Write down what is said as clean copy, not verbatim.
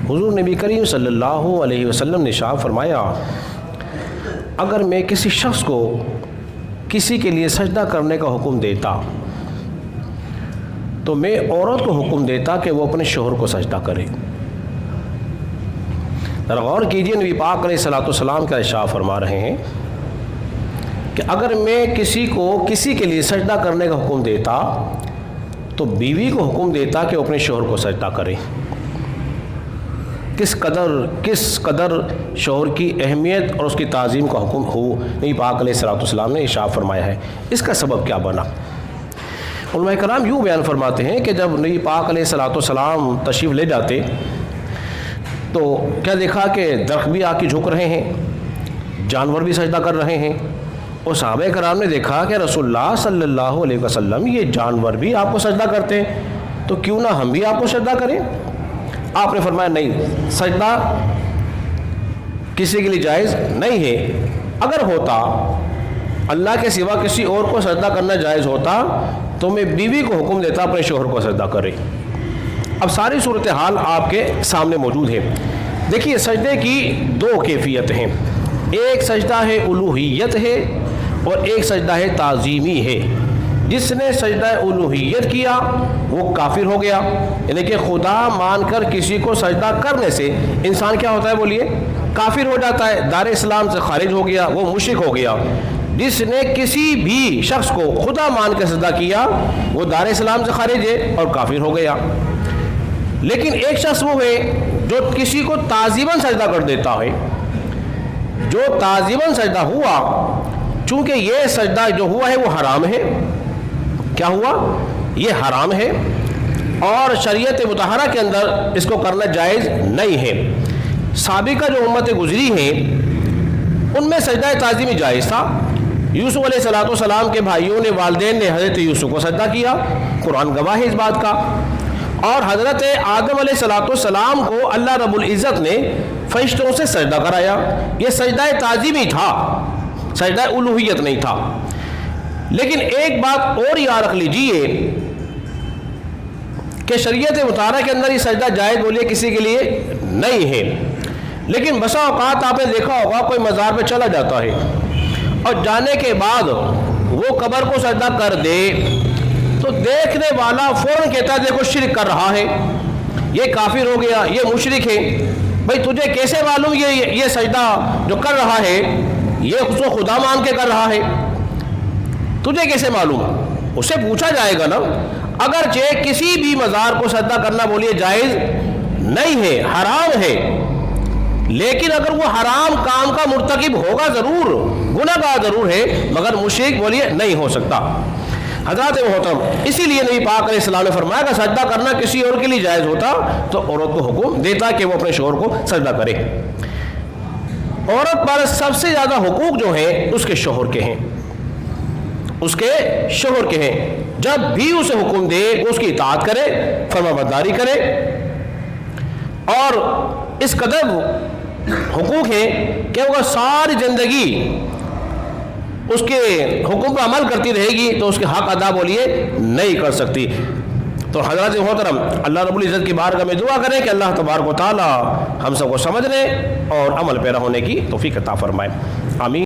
हुजूर नबी करीम सल्लल्लाहु अलैहि वसल्लम ने इरशाद फरमाया, अगर मैं किसी शख्स को किसी के लिए सजदा करने का हुक्म देता तो मैं औरत को हुक्म देता कि वो अपने शोहर को सजदा करे। गौर कीजिए, नबी पाक अलैहिस्सलाम का इरशाद फरमा रहे हैं कि अगर मैं किसी को किसी के लिए सजदा करने का हुक्म देता तो बीवी को हुक्म देता कि वो अपने शोहर को सजदा करे। किस कदर शोहर की अहमियत और उसकी ताज़ीम का हुक्म हो नबी पाक अलैहिस्सलाम ने इरशाद फरमाया है। इसका सबब क्या बना? उलमा कराम यूँ बयान फरमाते हैं कि जब नबी पाक अलैहिस्सलाम तशरीफ़ ले जाते तो क्या देखा कि दरख्त भी आके झुक रहे हैं, जानवर भी सजदा कर रहे हैं, और सहाबा कराम ने देखा कि रसूलुल्लाह सल्लल्लाहु अलैहि वसल्लम ये जानवर भी आपको सजदा करते हैं, तो क्यों ना हम भी आपको सजदा करें। आपने फरमाया नहीं, सजदा किसी के लिए जायज़ नहीं है। अगर होता अल्लाह के सिवा किसी और को सजदा करना जायज़ होता तो मैं बीवी को हुक्म देता अपने शोहर को सजदा करे। अब सारी सूरत हाल आपके सामने मौजूद है। देखिए, सजदे की दो कैफियत हैं, एक सजदा है उलूहियत है और एक सजदा है ताज़ीमी है। जिसने सजदा उलूहियत किया वो काफिर हो गया, यानी कि खुदा मानकर किसी को सजदा करने से इंसान क्या होता है, बोलिए, काफिर हो जाता है, दार इस्लाम से खारिज हो गया, वो मुश्रिक हो गया। जिसने किसी भी शख्स को खुदा मान कर सजदा किया वो दार इस्लाम से खारिज है और काफिर हो गया। लेकिन एक शख्स वो है जो किसी को ताज़ीमन सजदा कर देता है। जो ताज़ीमन सजदा हुआ, चूंकि ये सजदा जो हुआ है वो हराम है। क्या हुआ? ये हराम है और शरीयत मुतहरा के अंदर इसको करना जायज़ नहीं है। साबिका जो उम्मतें गुजरी हैं उनमें सजदा ताज़ीमी जायज़ था। यूसुफ अलैहिस्सलाम के भाइयों ने, वालिदैन ने हज़रत यूसुफ को सजदा किया, कुरान गवाह है इस बात का। और हज़रत आदम अलैहिस्सलाम को अल्लाह रब्बुल इज़्ज़त ने फरिश्तों से सजदा कराया। ये सजदा ताज़ीमी था, सजदा उलूहियत नहीं था। लेकिन एक बात और याद रख लीजिए कि शरीयत मुताहरा के अंदर ये सजदा जायज़ बोलिए किसी के लिए नहीं है। लेकिन बसा औकात आपने देखा होगा कोई मज़ार पे चला जाता है और जाने के बाद वो कब्र को सजदा कर दे तो देखने वाला फौरन कहता है देखो शिरक कर रहा है, ये काफिर हो गया, ये मुशरिक है। भाई तुझे कैसे मालूम ये सजदा जो कर रहा है ये उसको खुदा मान के कर रहा है, तुझे कैसे मालूम? उससे पूछा जाएगा ना। अगर किसी भी मज़ार को सजदा करना बोलिए जायज़ नहीं है, हराम है, लेकिन अगर वो हराम काम का मुर्तकिब होगा ज़रूर, गुनाहगार ज़रूर है, मगर मुशरिक बोलिए नहीं हो सकता। हज़रत मोहतरम, इसीलिए नबी पाक अलैहिस्सलाम ने फरमाया कि सजदा करना किसी और के लिए जायज़ होता तो औरत को हुक्म देता कि वो अपने शोहर को सजदा करे। औरत पर सबसे ज़्यादा हुकूक जो है उसके शोहर के हैं, उसके शोहर के हैं। जब भी उसे हुक्म दे उसकी इताअत करे, फरमाबरदारी करे, और इस कदर हुकूक है कि वो सारी ज़िंदगी उसके हुक्म पर अमल करती रहेगी तो उसके हक अदा बोलिए नहीं कर सकती। तो हज़रत मोहतरम, अल्लाह रब्बुल इज़्ज़त की बारगाह में दुआ करें कि अल्लाह तबारक व तआला हम सबको समझने और अमल पैरा होने की तौफीक अता फरमाए। आमीन।